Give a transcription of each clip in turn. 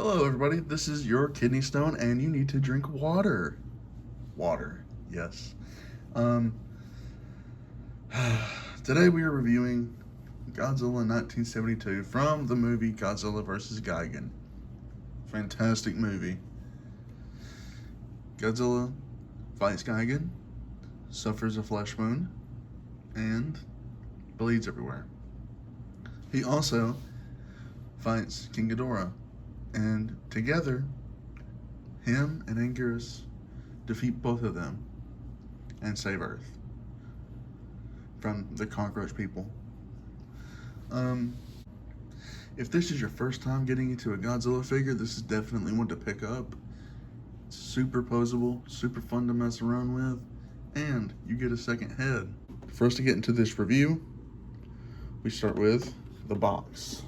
Hello everybody, this is your kidney stone and you need to drink water. Water, yes. Um, Today we are reviewing Godzilla 1972 from the movie Godzilla vs. Gigan. Fantastic movie. Godzilla fights Gigan, suffers a flesh wound, and bleeds everywhere. He also fights King Ghidorah, and together, him and Anguirus defeat both of them and save Earth from the cockroach people. If this is your first time getting into a Godzilla figure, this is definitely one to pick up. It's super posable, super fun to mess around with, and you get a second head. For us to get into this review, we start with the box.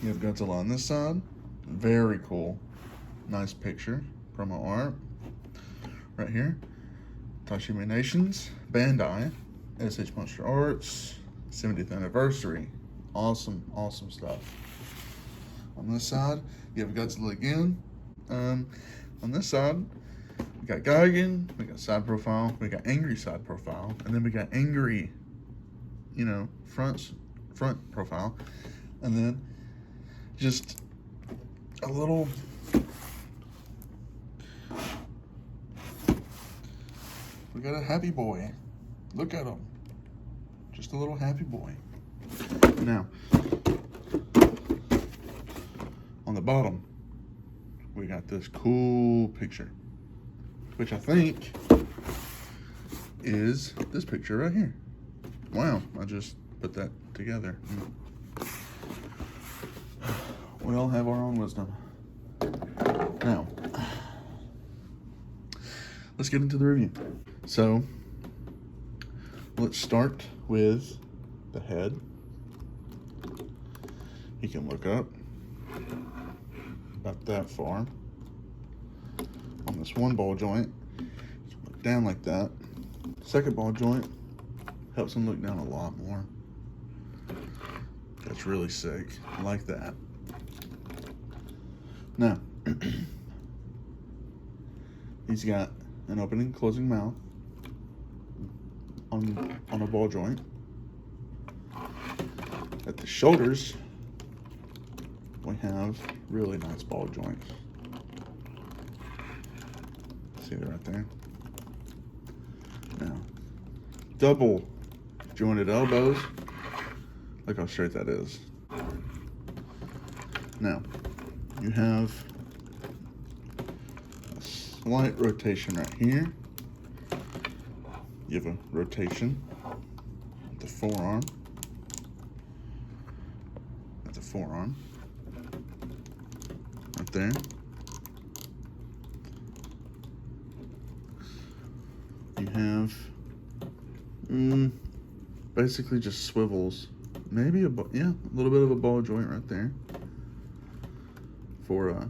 You have Godzilla on this side. Very cool. Nice picture. Promo art. Right here. Tashima Nations. Bandai. SH Monster Arts. 70th anniversary. Awesome, awesome stuff. On this side, you have Godzilla again. On this side, we got Gigan. We got side profile. We got angry side profile. And then we got angry, front profile. And then just a little we got a happy boy. Look at him. Just a little happy boy. Now, on the bottom, we got this cool picture, which I think is this picture right here. Wow, I just put that together. We all have our own wisdom. Now, let's get into the review. So, let's start with the head. You can look up about that far. On this one ball joint, you can look down like that. Second ball joint helps him look down a lot more. That's really sick. I like that. Now, he's got an opening and closing mouth on a ball joint. At the shoulders, we have really nice ball joints. See that right there? Now, double jointed elbows. Look how straight that is. Now, you have a slight rotation right here. You have a rotation at the forearm. Right there. You have basically just swivels. Maybe a little bit of a ball joint right there for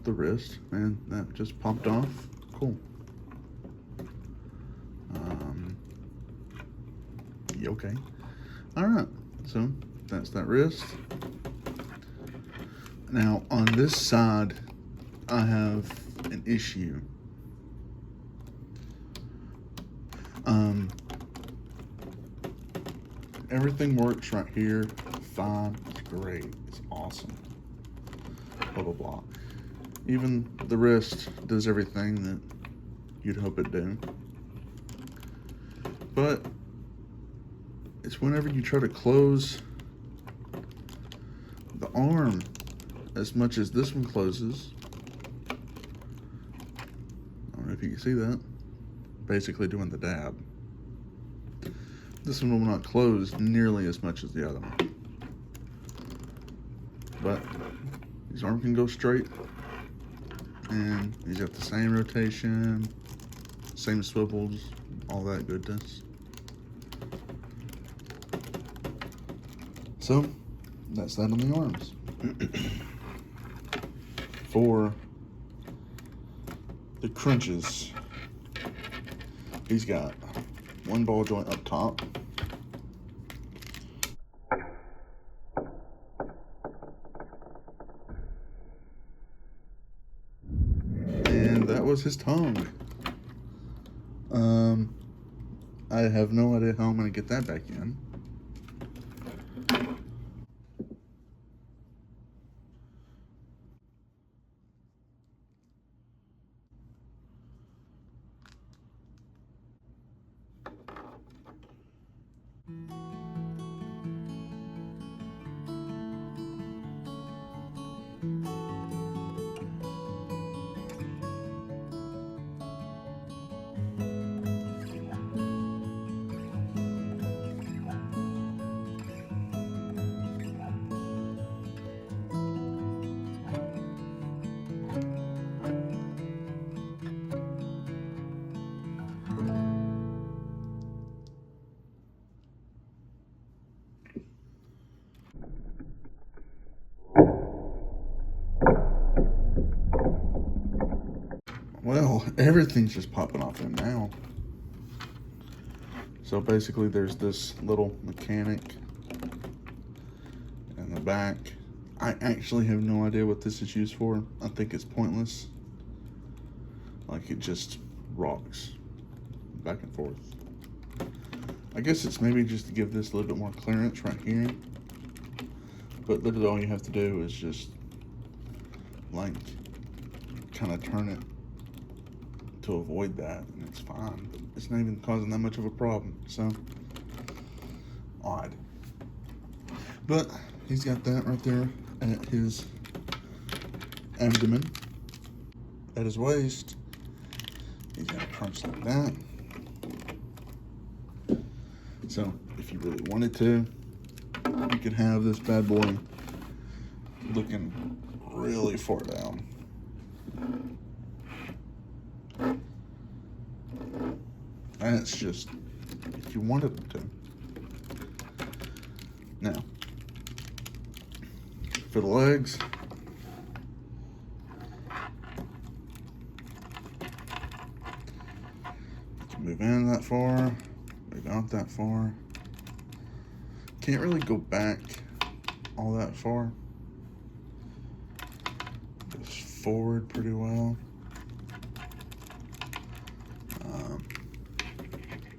the wrist, and that just popped off. Cool. Okay. All right. So that's that wrist. Now on this side, I have an issue. Everything works right here. Fine. It's great. It's awesome. Blah, blah, blah. Even the wrist does everything that you'd hope it do. But it's whenever you try to close the arm as much as this one closes. I don't know if you can see that. Basically doing the dab. This one will not close nearly as much as the other one. But his arm can go straight, and he's got the same rotation, same swivels, all that goodness. So that's that on the arms. For the crunches, he's got one ball joint up top. And that was his tongue. I have no idea how I'm going to get that back in. Well, everything's just popping off him now. So basically there's this little mechanic in the back. I actually have no idea what this is used for. I think it's pointless. Like, it just rocks back and forth. I guess it's maybe just to give this a little bit more clearance right here. But literally all you have to do is just, like, kind of turn it to avoid that, and it's fine. It's not even causing that much of a problem, so odd. But he's got that right there at his abdomen. At his waist, he's got a crunch like that. So if you really wanted to, you could have this bad boy looking really far down. That's just if you wanted them to. Now, for the legs, you can move in that far, move out that far. Can't really go back all that far. Goes forward pretty well.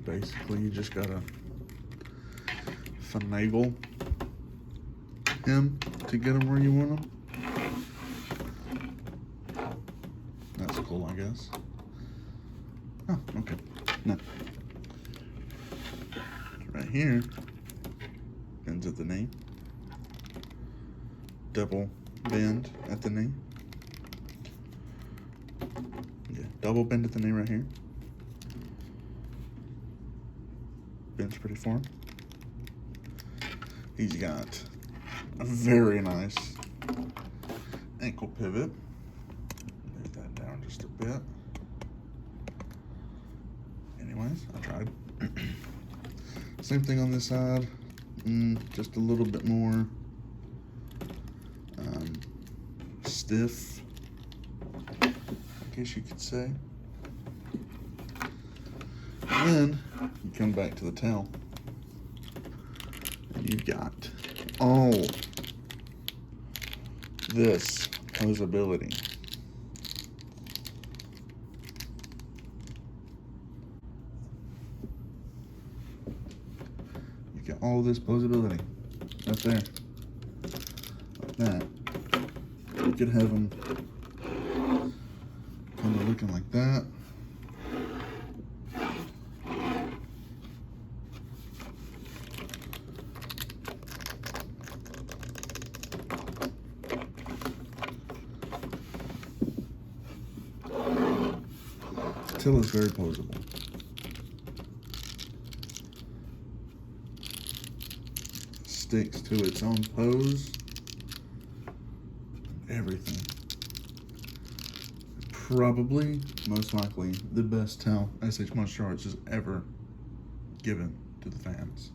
Basically, you just gotta finagle him to get him where you want him. That's cool, I guess. Oh, okay. Now, right here, bends at the knee. Double bend at the knee. Yeah, double bend at the knee right here. Bends pretty far. He's got a very nice ankle pivot. Move that down just a bit. Anyways, I tried. Same thing on this side. Just a little bit more stiff, I guess you could say. And then you come back to the tail, and you've got all this posability. You got all this posability right there, like that. You could have them kind of looking like that. Tail is very posable. Sticks to its own pose. Everything. Probably, most likely, the best tail SH Monster Arts has ever given to the fans.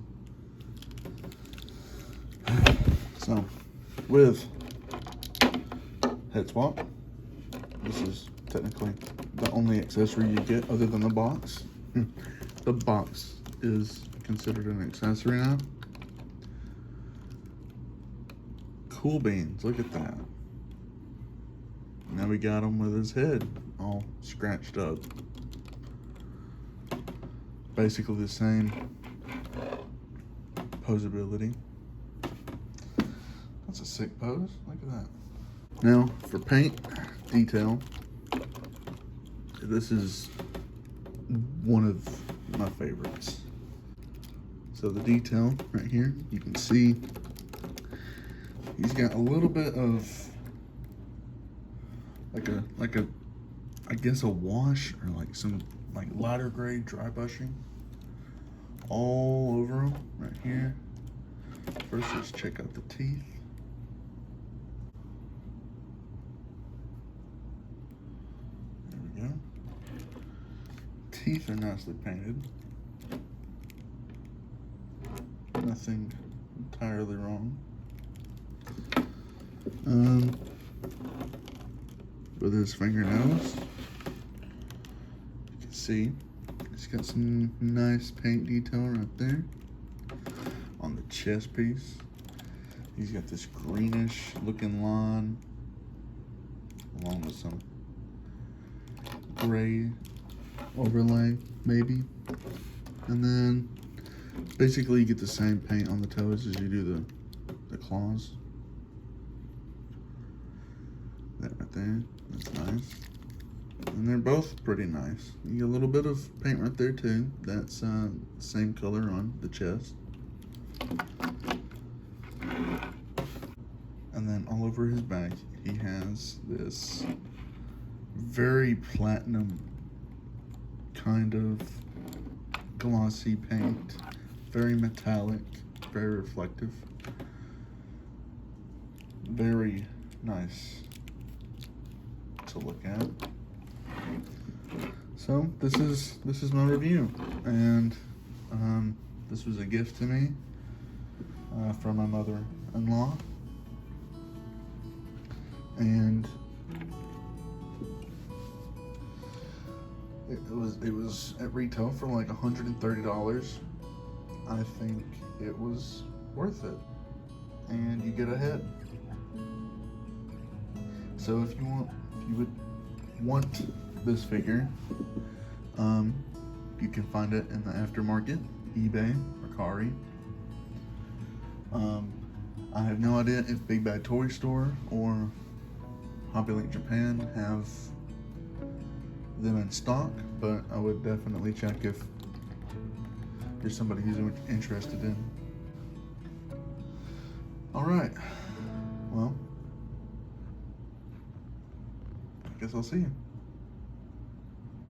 So, with head swap, this is technically the only accessory you get other than the box. The box is considered an accessory now. Cool beans, look at that. Now we got him with his head all scratched up. Basically the same posability. That's a sick pose, look at that. Now for paint detail, this is one of my favorites. So the detail right here, you can see he's got a little bit of like a I guess a wash or like some like lighter grade dry brushing all over him right here. First, let's check out the teeth. There we go. Teeth are nicely painted. Nothing entirely wrong. With his fingernails, you can see he's got some nice paint detail right there. On the chest piece, he's got this greenish looking line along with some gray overlay maybe, and then basically you get the same paint on the toes as you do the claws. That right there, that's nice. And they're both pretty nice. You get a little bit of paint right there too. That's the same color on the chest. And then all over his back, he has this very platinum kind of glossy paint. Very metallic, very reflective. Very nice to look at. So this is my review, and this was a gift to me from my mother-in-law, and it was at retail for like $130. I think it was worth it, and you get ahead. So if you would want this figure, you can find it in the aftermarket, eBay, Mercari. I have no idea if Big Bad Toy Store or Hobby Link Japan have them in stock, but I would definitely check if you're somebody who's interested in. All right, well, I guess I'll see you.